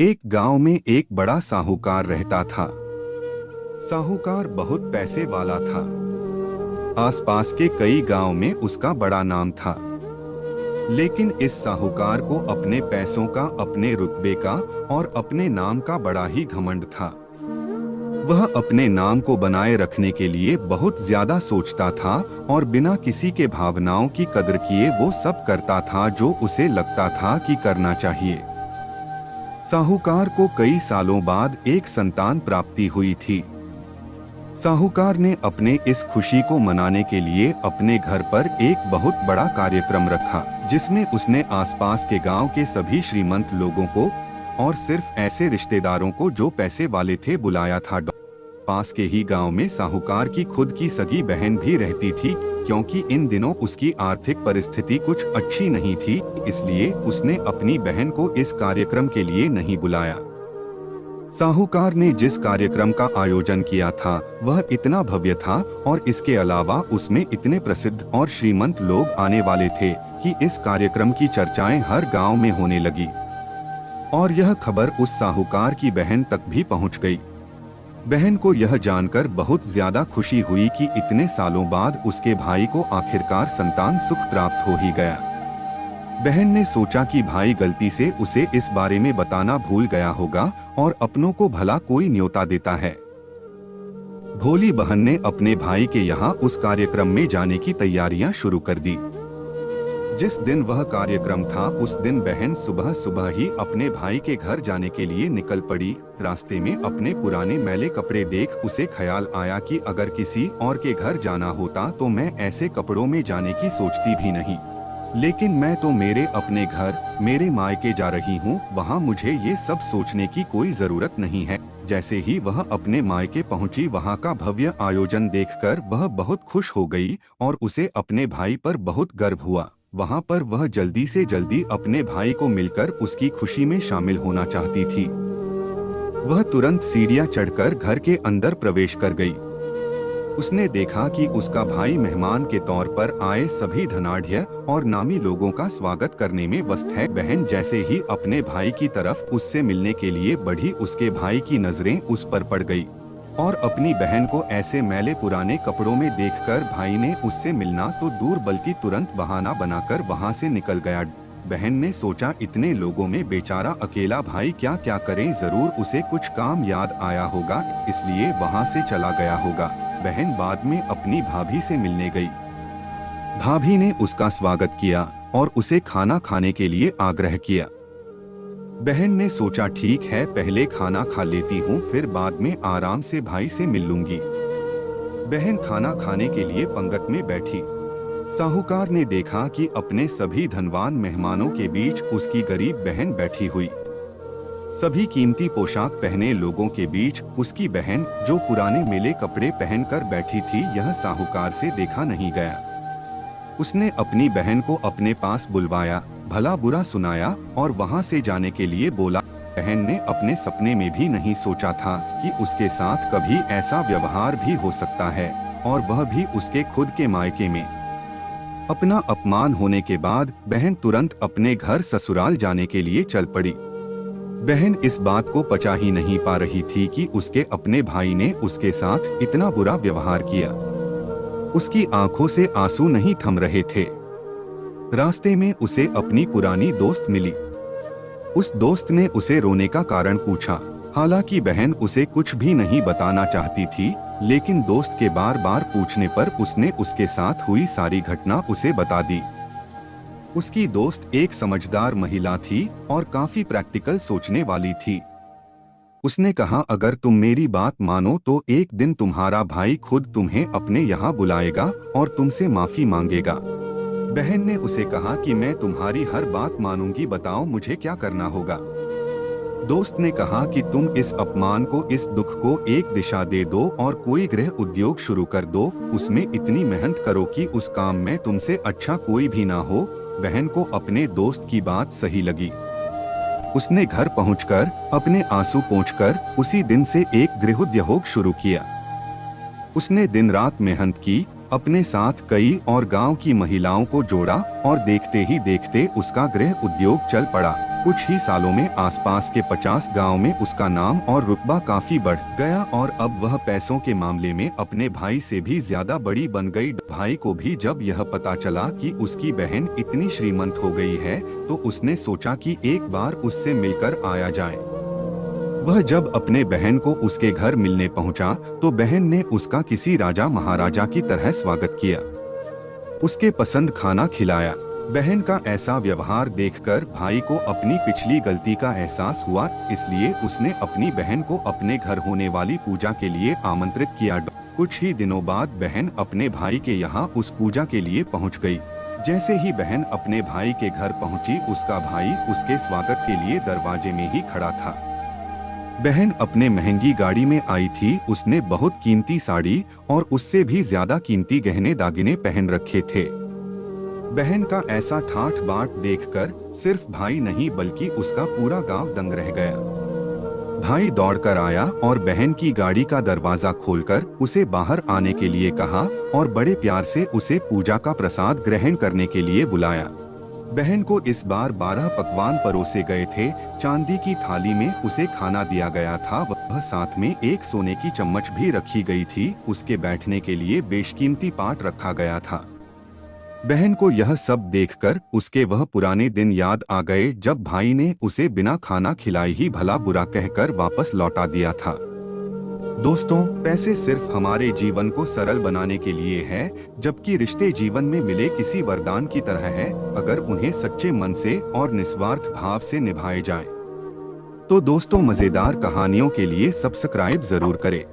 एक गांव में एक बड़ा साहूकार रहता था। साहूकार बहुत पैसे वाला था। आसपास के कई गांव में उसका बड़ा नाम था। लेकिन इस साहूकार को अपने पैसों का, अपने रुतबे का और अपने नाम का बड़ा ही घमंड था। वह अपने नाम को बनाए रखने के लिए बहुत ज्यादा सोचता था और बिना किसी के भावनाओं की कदर किए वो सब करता था जो उसे लगता था कि करना चाहिए। साहूकार को कई सालों बाद एक संतान प्राप्ति हुई थी। साहूकार ने अपने इस खुशी को मनाने के लिए अपने घर पर एक बहुत बड़ा कार्यक्रम रखा, जिसमें उसने आसपास के गांव के सभी श्रीमंत लोगों को और सिर्फ ऐसे रिश्तेदारों को जो पैसे वाले थे बुलाया था। पास के ही गांव में साहूकार की खुद की सगी बहन भी रहती थी। क्योंकि इन दिनों उसकी आर्थिक परिस्थिति कुछ अच्छी नहीं थी, इसलिए उसने अपनी बहन को इस कार्यक्रम के लिए नहीं बुलाया। साहूकार ने जिस कार्यक्रम का आयोजन किया था वह इतना भव्य था और इसके अलावा उसमें इतने प्रसिद्ध और श्रीमंत लोग आने वाले थे कि इस कार्यक्रम की चर्चाएं हर गांव में होने लगी। और यह खबर उस साहूकार की बहन तक भी पहुंच गई। बहन को यह जानकर बहुत ज्यादा खुशी हुई कि इतने सालों बाद उसके भाई को आखिरकार संतान सुख प्राप्त हो ही गया। बहन ने सोचा कि भाई गलती से उसे इस बारे में बताना भूल गया होगा और अपनों को भला कोई न्योता देता है। भोली बहन ने अपने भाई के यहाँ उस कार्यक्रम में जाने की तैयारियां शुरू कर दी। जिस दिन वह कार्यक्रम था उस दिन बहन सुबह सुबह ही अपने भाई के घर जाने के लिए निकल पड़ी। रास्ते में अपने पुराने मैले कपड़े देख उसे ख्याल आया कि अगर किसी और के घर जाना होता तो मैं ऐसे कपड़ों में जाने की सोचती भी नहीं, लेकिन मैं तो मेरे अपने घर, मेरे मायके जा रही हूँ, वहाँ मुझे ये सब सोचने की कोई जरूरत नहीं है। जैसे ही वह अपने मायके पहुँची, वहाँ का भव्य आयोजन देखकर वह बहुत खुश हो गई और उसे अपने भाई पर बहुत गर्व हुआ। वहाँ पर वह जल्दी से जल्दी अपने भाई को मिलकर उसकी खुशी में शामिल होना चाहती थी। वह तुरंत सीढ़ियाँ चढ़कर घर के अंदर प्रवेश कर गई। उसने देखा कि उसका भाई मेहमान के तौर पर आए सभी धनाढ्य और नामी लोगों का स्वागत करने में व्यस्त है। बहन जैसे ही अपने भाई की तरफ उससे मिलने के लिए बढ़ी, उसके भाई की नजरें उस पर पड़ गई और अपनी बहन को ऐसे मैले पुराने कपड़ों में देखकर भाई ने उससे मिलना तो दूर बल्कि तुरंत बहाना बनाकर वहां से निकल गया। बहन ने सोचा इतने लोगों में बेचारा अकेला भाई क्या क्या करे, जरूर उसे कुछ काम याद आया होगा, इसलिए वहां से चला गया होगा। बहन बाद में अपनी भाभी से मिलने गई। भाभी ने उसका स्वागत किया और उसे खाना खाने के लिए आग्रह किया। बहन ने सोचा ठीक है, पहले खाना खा लेती हूँ, फिर बाद में आराम से भाई से मिल लूंगी। बहन खाना खाने के लिए पंगत में बैठी। साहूकार ने देखा कि अपने सभी धनवान मेहमानों के बीच उसकी गरीब बहन बैठी हुई। सभी कीमती पोशाक पहने लोगों के बीच उसकी बहन, जो पुराने मेले कपड़े पहनकर बैठी थी, यह साहूकार से देखा नहीं गया। उसने अपनी बहन को अपने पास बुलवाया, भला बुरा सुनाया और वहां से जाने के लिए बोला। बहन ने अपने सपने में भी नहीं सोचा था कि उसके साथ कभी ऐसा व्यवहार भी हो सकता है, और वह भी उसके खुद के मायके में। अपना अपमान होने के बाद बहन तुरंत अपने घर ससुराल जाने के लिए चल पड़ी। बहन इस बात को पचा ही नहीं पा रही थी कि उसके अपने भाई ने उसके साथ इतना बुरा व्यवहार किया। उसकी आंखों से आंसू नहीं थम रहे थे। रास्ते में उसे अपनी पुरानी दोस्त मिली। उस दोस्त ने उसे रोने का कारण पूछा। हालांकि बहन उसे कुछ भी नहीं बताना चाहती थी, लेकिन दोस्त के बार बार पूछने पर उसने उसके साथ हुई सारी घटना उसे बता दी। उसकी दोस्त एक समझदार महिला थी और काफी प्रैक्टिकल सोचने वाली थी। उसने कहा, अगर तुम मेरी बात मानो तो एक दिन तुम्हारा भाई खुद तुम्हें अपने यहाँ बुलाएगा और तुमसे माफी मांगेगा। बहन ने उसे कहा कि मैं तुम्हारी हर बात मानूंगी, बताओ मुझे क्या करना होगा। दोस्त ने कहा कि तुम इस अपमान को, इस दुख को एक दिशा दे दो और कोई गृह उद्योग शुरू कर दो, उसमें इतनी मेहनत करो कि उस काम में तुमसे अच्छा कोई भी ना हो। बहन को अपने दोस्त की बात सही लगी। उसने घर पहुंचकर अपने आंसू पोंछकर उसी दिन से एक गृहोद्योग शुरू किया। उसने दिन रात मेहनत की, अपने साथ कई और गांव की महिलाओं को जोड़ा और देखते ही देखते उसका गृह उद्योग चल पड़ा। कुछ ही सालों में आसपास के 50 गांव में उसका नाम और रुतबा काफी बढ़ गया और अब वह पैसों के मामले में अपने भाई से भी ज्यादा बड़ी बन गई। भाई को भी जब यह पता चला कि उसकी बहन इतनी श्रीमंत हो गई है तो उसने सोचा कि एक बार उससे मिलकर आया जाए। वह जब अपने बहन को उसके घर मिलने पहुंचा तो बहन ने उसका किसी राजा महाराजा की तरह स्वागत किया, उसके पसंद खाना खिलाया। बहन का ऐसा व्यवहार देखकर भाई को अपनी पिछली गलती का एहसास हुआ, इसलिए उसने अपनी बहन को अपने घर होने वाली पूजा के लिए आमंत्रित किया। कुछ ही दिनों बाद बहन अपने भाई के यहाँ उस पूजा के लिए पहुँच गई। जैसे ही बहन अपने भाई के घर पहुँची, उसका भाई उसके स्वागत के लिए दरवाजे में ही खड़ा था। बहन अपने महंगी गाड़ी में आई थी, उसने बहुत कीमती साड़ी और उससे भी ज्यादा कीमती गहने दागिने पहन रखे थे। बहन का ऐसा ठाठ बाट देखकर सिर्फ भाई नहीं बल्कि उसका पूरा गांव दंग रह गया। भाई दौड़कर आया और बहन की गाड़ी का दरवाजा खोलकर उसे बाहर आने के लिए कहा और बड़े प्यार से उसे पूजा का प्रसाद ग्रहण करने के लिए बुलाया। बहन को इस बार 12 पकवान परोसे गए थे। चांदी की थाली में उसे खाना दिया गया था, वह साथ में एक सोने की चम्मच भी रखी गई थी। उसके बैठने के लिए बेशकीमती पाट रखा गया था। बहन को यह सब देखकर उसके वह पुराने दिन याद आ गए जब भाई ने उसे बिना खाना खिलाए ही भला बुरा कहकर वापस लौटा दिया था। दोस्तों, पैसे सिर्फ हमारे जीवन को सरल बनाने के लिए है, जबकि रिश्ते जीवन में मिले किसी वरदान की तरह है, अगर उन्हें सच्चे मन से और निस्वार्थ भाव से निभाए जाए। तो दोस्तों, मजेदार कहानियों के लिए सब्सक्राइब जरूर करें।